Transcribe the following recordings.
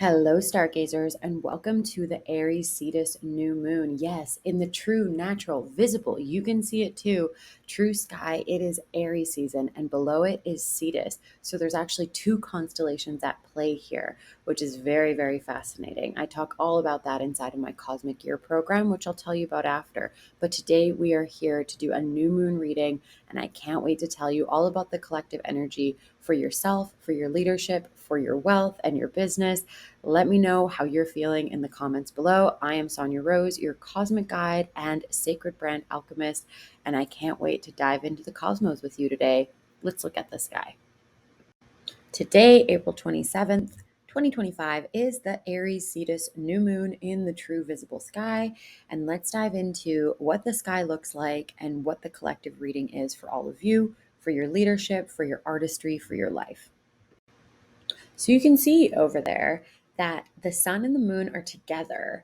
Hello, stargazers, and welcome to the Aries Cetus new moon. Yes, in the true, natural, visible, you can see it too. True sky, it is Aries season, and below it is Cetus. So there's actually two constellations at play here, which is very, very fascinating. I talk all about that inside of my Cosmic Year program, which I'll tell you about after. But today we are here to do a new moon reading, and I can't wait to tell you all about the collective energy for yourself, for your leadership, for your wealth, and your business. Let me know how you're feeling in the comments below. I am Sonia Rose, your cosmic guide and sacred brand alchemist, and I can't wait to dive into the cosmos with you today. Let's look at the sky. Today, April 27th, 2025, is the Aries Cetus new moon in the true visible sky. And let's dive into what the sky looks like and what the collective reading is for all of you, for your leadership, for your artistry, for your life. So you can see over there that the sun and the moon are together,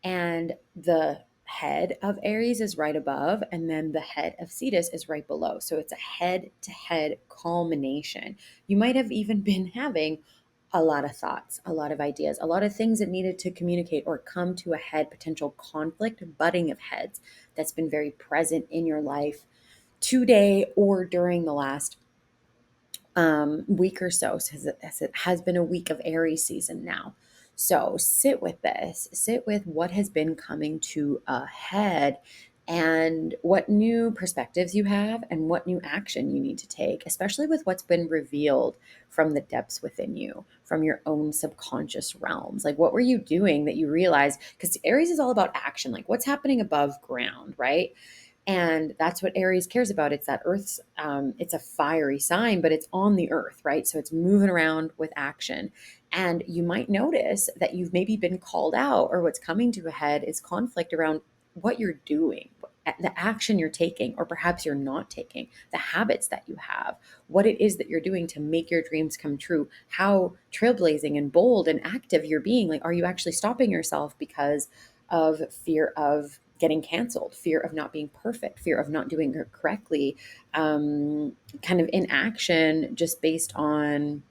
and the head of Aries is right above, and then the head of Cetus is right below. So it's a head to head culmination. You might have even been having a lot of thoughts, a lot of ideas, a lot of things that needed to communicate or come to a head, potential conflict, butting of heads that's been very present in your life today or during the last week or so, as it has been a week of Aries season now. So sit with this, sit with what has been coming to a head and what new perspectives you have and what new action you need to take, especially with what's been revealed from the depths within you, from your own subconscious realms. Like, what were you doing that you realized? Because Aries is all about action, like what's happening above ground, right? And that's what Aries cares about. It's that Earth's, it's a fiery sign, but it's on the Earth, right? So it's moving around with action. And you might notice that you've maybe been called out, or what's coming to a head is conflict around what you're doing, the action you're taking, or perhaps you're not taking, the habits that you have, what it is that you're doing to make your dreams come true, how trailblazing and bold and active you're being. Like, are you actually stopping yourself because of fear of getting canceled, fear of not being perfect, fear of not doing it correctly, kind of inaction just based on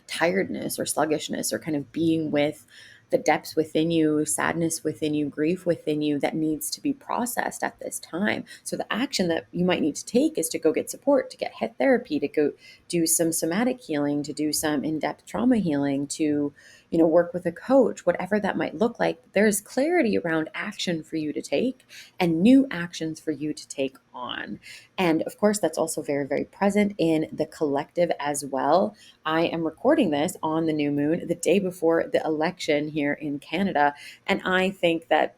tiredness or sluggishness, or kind of being with the depths within you, sadness within you, grief within you that needs to be processed at this time. So the action that you might need to take is to go get support, to get head therapy, to go do some somatic healing, to do some in-depth trauma healing, to work with a coach, whatever that might look like. There's clarity around action for you to take and new actions for you to take on. And of course, that's also very, very present in the collective as well. I am recording this on the new moon, the day before the election here in Canada. And I think that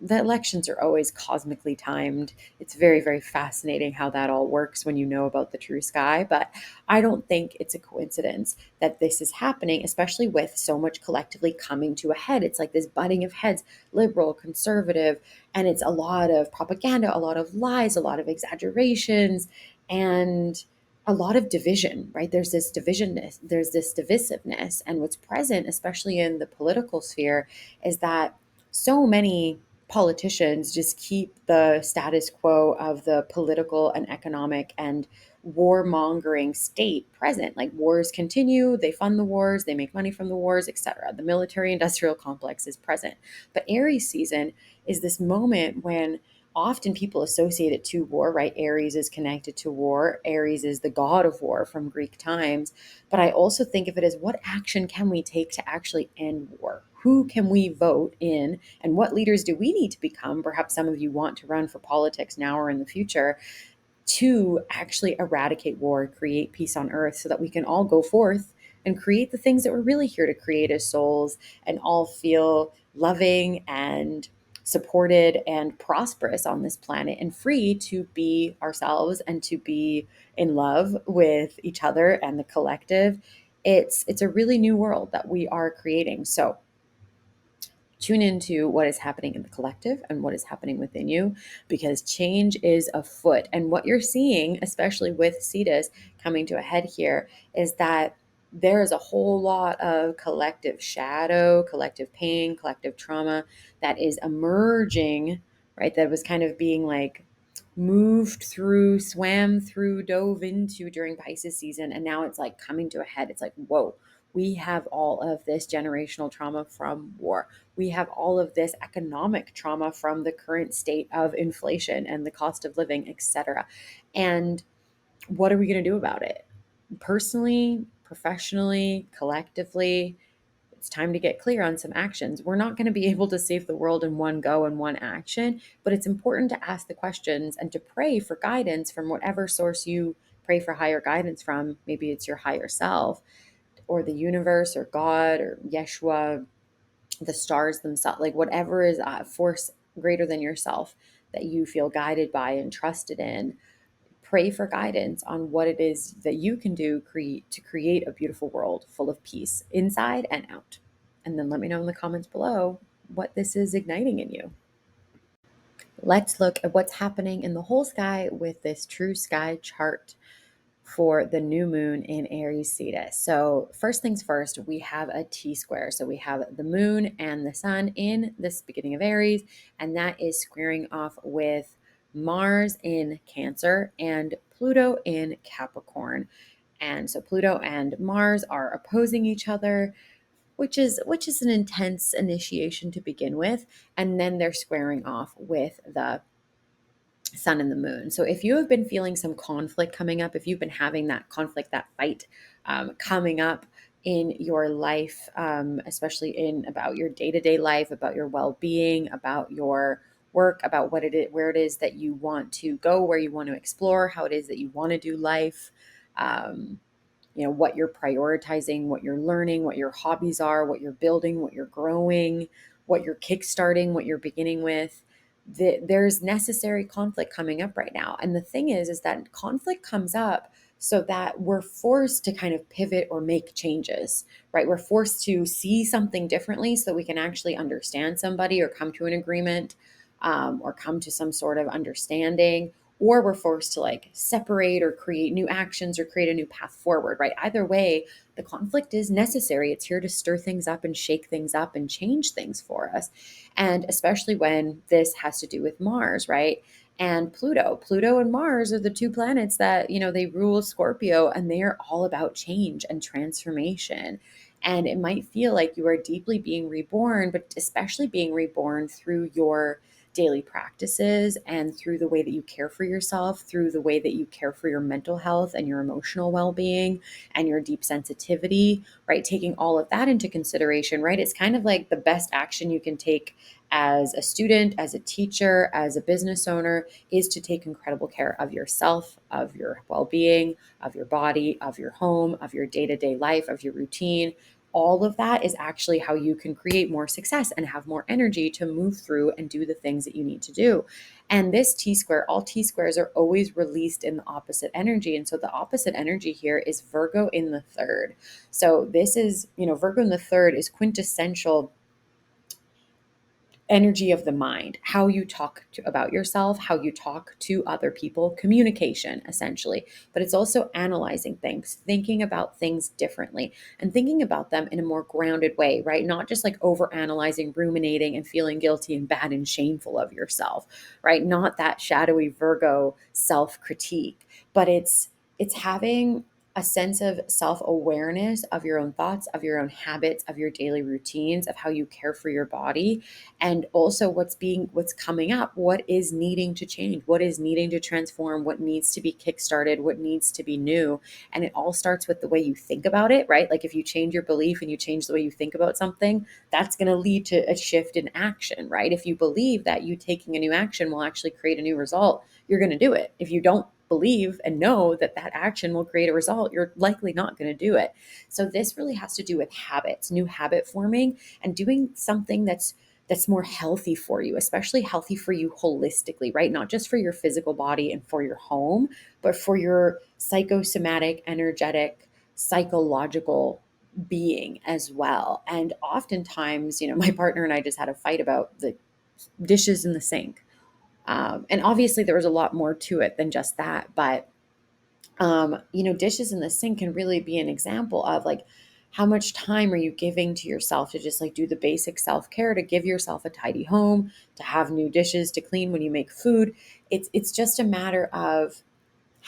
the elections are always cosmically timed. It's very, very fascinating how that all works when you know about the true sky. But I don't think it's a coincidence that this is happening, especially with so much collectively coming to a head. It's like this butting of heads, liberal, conservative, and it's a lot of propaganda, a lot of lies, a lot of exaggerations, and a lot of division, right? There's this divisionness, there's this divisiveness. And what's present, especially in the political sphere, is that so many politicians just keep the status quo of the political and economic and warmongering state present. Like, wars continue, they fund the wars, they make money from the wars, etc. The military industrial complex is present. But Aries season is this moment when often people associate it to war, right? Aries is connected to war. Aries is the god of war from Greek times. But I also think of it as, what action can we take to actually end war? Who can we vote in? And what leaders do we need to become? Perhaps some of you want to run for politics now or in the future, to actually eradicate war, create peace on earth, so that we can all go forth and create the things that we're really here to create as souls, and all feel loving and supported and prosperous on this planet, and free to be ourselves and to be in love with each other and the collective. It's a really new world that we are creating. So tune into what is happening in the collective and what is happening within you, because change is afoot. And what you're seeing, especially with Cetus coming to a head here, is that there is a whole lot of collective shadow, collective pain, collective trauma that is emerging, right? That was kind of being like moved through, swam through, dove into during Pisces season. And now it's like coming to a head. It's like, whoa, We have all of this generational trauma from war. We have all of this economic trauma from the current state of inflation and the cost of living, etc. And what are we going to do about it? Personally, professionally, collectively, it's time to get clear on some actions. We're not going to be able to save the world in one go and one action, but it's important to ask the questions and to pray for guidance from whatever source you pray for higher guidance from. Maybe it's your higher self or the universe or God or Yeshua, the stars themselves, like whatever is a force greater than yourself that you feel guided by and trusted in. Pray for guidance on what it is that you can do to create a beautiful world full of peace inside and out. And then let me know in the comments below what this is igniting in you. Let's look at what's happening in the whole sky with this true sky chart for the new moon in Aries Cetus. So first things first, we have a T-square. So we have the moon and the sun in this beginning of Aries, and that is squaring off with Mars in Cancer and Pluto in Capricorn. And so Pluto and Mars are opposing each other, which is an intense initiation to begin with, and then they're squaring off with the sun and the moon. So if you have been feeling some conflict coming up, if you've been having that conflict, that fight coming up in your life, especially in about your day-to-day life, about your well-being, about your work, about what it is, where it is that you want to go, where you want to explore, how it is that you want to do life, um, what you're prioritizing, what you're learning, what your hobbies are, what you're building, what you're growing, what you're kickstarting, what you're beginning with. There's necessary conflict coming up right now. And the thing is that conflict comes up so that we're forced to kind of pivot or make changes, right? We're forced to see something differently so that we can actually understand somebody or come to an agreement, or come to some sort of understanding, or we're forced to like separate or create new actions or create a new path forward, right? Either way, the conflict is necessary. It's here to stir things up and shake things up and change things for us. And especially when this has to do with Mars, right? And Pluto. Pluto and Mars are the two planets that, they rule Scorpio, and they are all about change and transformation. And it might feel like you are deeply being reborn, but especially being reborn through your daily practices and through the way that you care for yourself, through the way that you care for your mental health and your emotional well-being and your deep sensitivity, right? Taking all of that into consideration, right? It's kind of like the best action you can take as a student, as a teacher, as a business owner, is to take incredible care of yourself, of your well-being, of your body, of your home, of your day-to-day life, of your routine. All of that is actually how you can create more success and have more energy to move through and do the things that you need to do. And this T square, all T squares are always released in the opposite energy. And so the opposite energy here is Virgo in the third. So this is, Virgo in the third is quintessential energy of the mind, how you talk about yourself, how you talk to other people, communication essentially. But it's also analyzing things, thinking about things differently, and thinking about them in a more grounded way, right? Not just like over analyzing, ruminating, and feeling guilty and bad and shameful of yourself, right? Not that shadowy Virgo self critique, but it's having a sense of self-awareness of your own thoughts, of your own habits, of your daily routines, of how you care for your body, and also what's coming up, what is needing to change, what is needing to transform, what needs to be kickstarted, what needs to be new. And it all starts with the way you think about it, right? Like if you change your belief and you change the way you think about something, that's going to lead to a shift in action, right? If you believe that you taking a new action will actually create a new result, you're going to do it. If you don't believe and know that that action will create a result, you're likely not going to do it. So this really has to do with habits, new habit forming, and doing something that's more healthy for you, especially healthy for you holistically, right? Not just for your physical body and for your home, but for your psychosomatic, energetic, psychological being as well. And oftentimes, my partner and I just had a fight about the dishes in the sink. And obviously, there was a lot more to it than just that. But dishes in the sink can really be an example of like, how much time are you giving to yourself to just like do the basic self-care, to give yourself a tidy home, to have new dishes to clean when you make food. It's just a matter of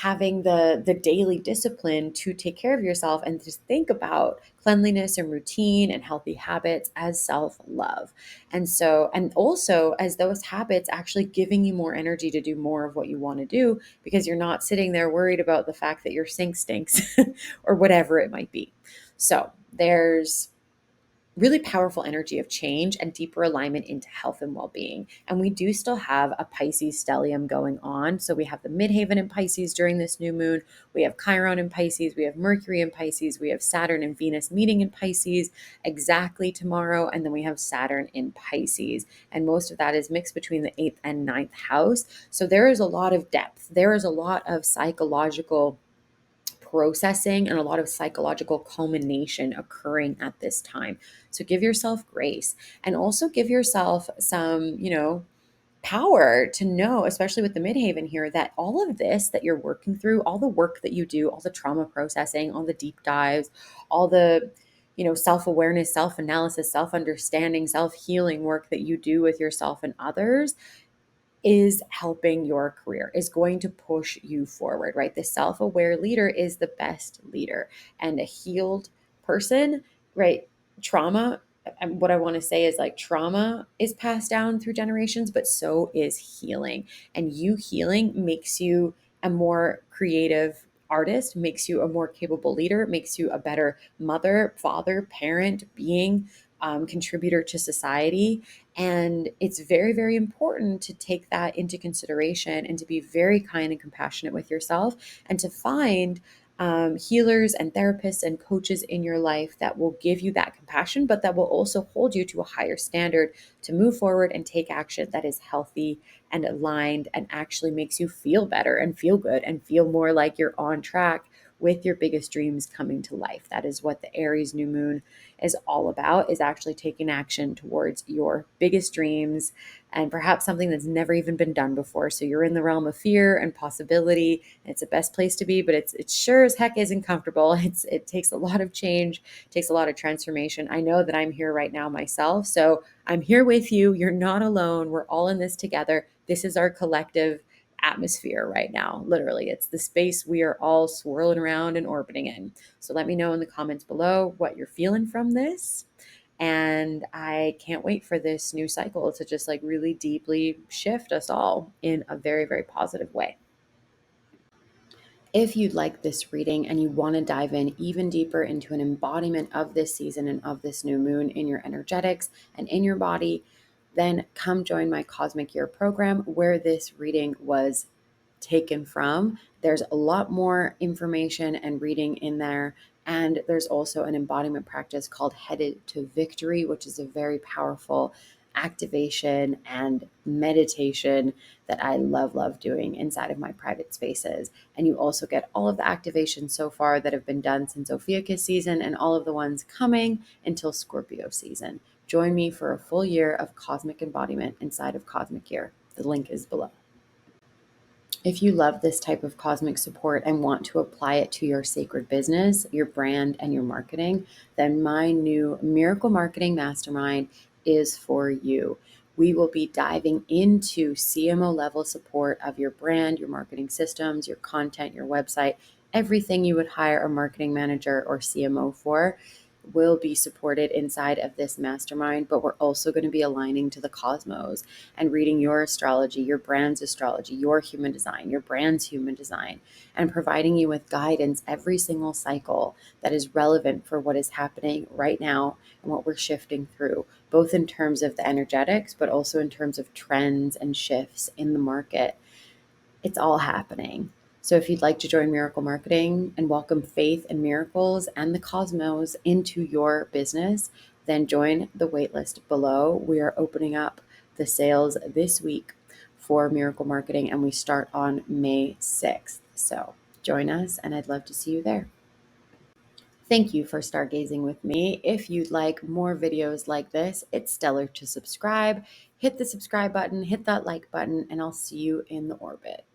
having the daily discipline to take care of yourself and just think about cleanliness and routine and healthy habits as self-love. And also as those habits actually giving you more energy to do more of what you want to do, because you're not sitting there worried about the fact that your sink stinks or whatever it might be. So there's really powerful energy of change and deeper alignment into health and well-being. And we do still have a Pisces stellium going on. So we have the midheaven in Pisces during this new moon. We have Chiron in Pisces. We have Mercury in Pisces. We have Saturn and Venus meeting in Pisces exactly tomorrow. And then we have Saturn in Pisces. And most of that is mixed between the 8th and ninth house. So there is a lot of depth. There is a lot of psychological processing and a lot of psychological culmination occurring at this time. So give yourself grace and also give yourself some, power to know, especially with the midhaven here, that all of this that you're working through, all the work that you do, all the trauma processing, all the deep dives, all the self-awareness, self-analysis, self-understanding, self-healing work that you do with yourself and others is helping your career, is going to push you forward, right? The self aware leader is the best leader, and a healed person, right? Trauma, and what I want to say is like trauma is passed down through generations, but so is healing. And you healing makes you a more creative artist, makes you a more capable leader, makes you a better mother, father, parent, being, contributor to society. And it's very, very important to take that into consideration and to be very kind and compassionate with yourself, and to find healers and therapists and coaches in your life that will give you that compassion, but that will also hold you to a higher standard to move forward and take action that is healthy and aligned and actually makes you feel better and feel good and feel more like you're on track with your biggest dreams coming to life. That is what the Aries new moon is all about, is actually taking action towards your biggest dreams and perhaps something that's never even been done before. So you're in the realm of fear and possibility. And it's the best place to be, but it's sure as heck isn't comfortable. It takes a lot of change, takes a lot of transformation. I know that I'm here right now myself. So I'm here with you. You're not alone. We're all in this together. This is our collective atmosphere right now. Literally, it's the space we are all swirling around and orbiting in. So let me know in the comments below what you're feeling from this. And I can't wait for this new cycle to just like really deeply shift us all in a very, very positive way. If you'd like this reading and you want to dive in even deeper into an embodiment of this season and of this new moon in your energetics and in your body, then come join my Cosmic Year program where this reading was taken from. There's a lot more information and reading in there. And there's also an embodiment practice called Headed to Victory, which is a very powerful activation and meditation that I love doing inside of my private spaces. And you also get all of the activations so far that have been done since Ophiuchus season and all of the ones coming until Scorpio season. Join me for a full year of cosmic embodiment inside of Cosmic Year. The link is below. If you love this type of cosmic support and want to apply it to your sacred business, your brand, and your marketing, then my new Miracle Marketing Mastermind is for you. We will be diving into CMO level support of your brand, your marketing systems, your content, your website, everything you would hire a marketing manager or CMO for will be supported inside of this mastermind, but we're also going to be aligning to the cosmos and reading your astrology, your brand's astrology, your human design, your brand's human design, and providing you with guidance every single cycle that is relevant for what is happening right now and what we're shifting through, both in terms of the energetics, but also in terms of trends and shifts in the market. It's all happening. So if you'd like to join Miracle Marketing and welcome faith and miracles and the cosmos into your business, then join the waitlist below. We are opening up the sales this week for Miracle Marketing, and we start on May 6th. So join us, and I'd love to see you there. Thank you for stargazing with me. If you'd like more videos like this, it's stellar to subscribe. Hit the subscribe button, hit that like button, and I'll see you in the orbit.